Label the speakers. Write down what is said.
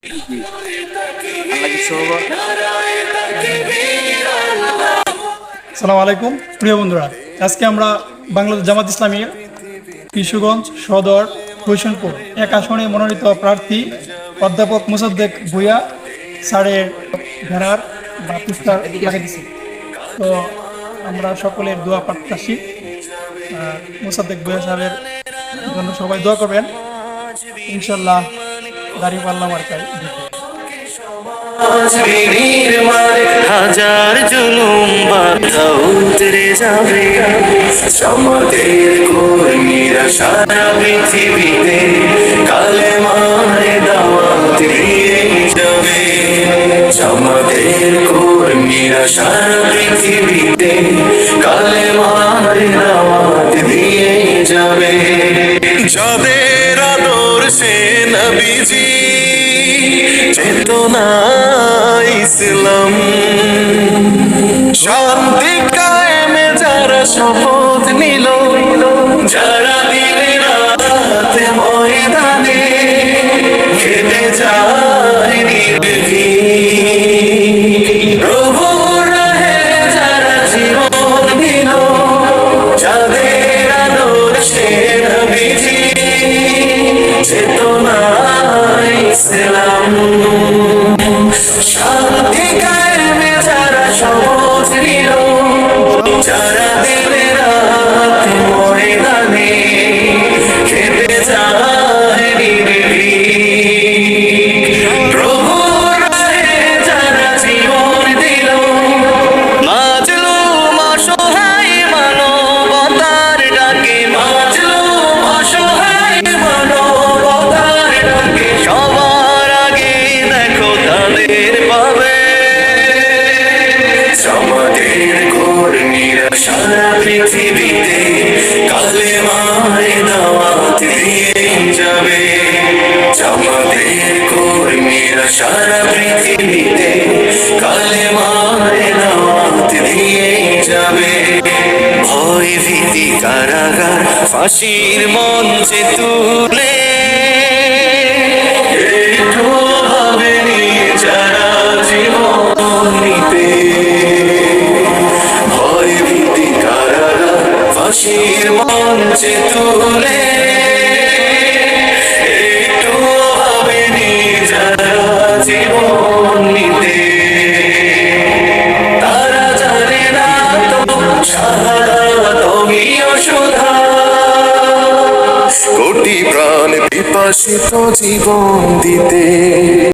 Speaker 1: জি, আল্লাহ কিছু হবো।
Speaker 2: সালাম আলাইকুম প্রিয় বন্ধুরা, আজকে আমরা বাংলাদেশ জামাত ইসলামী কিশোরগঞ্জ সদর হোসেনপুর এক আসনে মনোনীত প্রার্থী অধ্যাপক মোসাদ্দেক ভূঁইয়া স্যারের ব্যানার বা পোস্টার লাগিয়ে দিচ্ছি। তো আমরা সকলের দোয়া প্রার্থী মোসাদ্দেক ভূঁইয়া সাহেবের জন্য সবাই দোয়া করবেন। ইনশাল্লাহ দাঁড়িপাল্লা মার্কায়
Speaker 3: হাজার জুলুম বাধা উতরে যাবে, সমাজের কর্মীরা সারা পৃথিবীতে কালেমার দাওয়াত দিয়ে যাবে। সমাজের কর্মীরা সারা পৃথিবীতে কালেমার দাওয়াত দিয়ে যাবে। যাদের আদর্শে নবীজি চেতনা ইসলাম, শান্তি কায়েমে যারা শপথ নিল, যারা দিনে রাতে ময়দানে খেতে যায় নির্ভীক, প্রভুর রাহে যারা জীবন দিল, যাদের আদর্শে নবীজি চেতনা ইসলাম, শান্তি কায়েমে যারা শপথ নিল, যারা দিনে রাতে ময়দানে খেতে যায় নির্ভীক, প্রভুর রাহে যারা জীবন দিল, মাজলুম অসহায় মানবতার ডাকে, মাজলুম অসহায় মানবতার ডাকে, সবার আগে দেখো তাদের পাবে। সমাজের কর্মীরা সারা পৃথিবীতে কালেমার দাওয়াত দিয়ে যাবে। সমাজের কর্মীরা সারা পৃথিবীতে কালেমার দাওয়াত দিয়ে যাবে। ভয় ভীতি কারাগার ফাঁসির মঞ্চে তুলে একটু ভাবেনি যারা জীবন নিতে। ভয় ভীতি কারাগার ফাঁসির মঞ্চে তুলে একটু ভাবেনি যারা জীবন নিতে। তারা জানে না তো শাহাদাত অমীয় সুধা, কোটি প্রাণ পিপাসিত জীবন দিতে।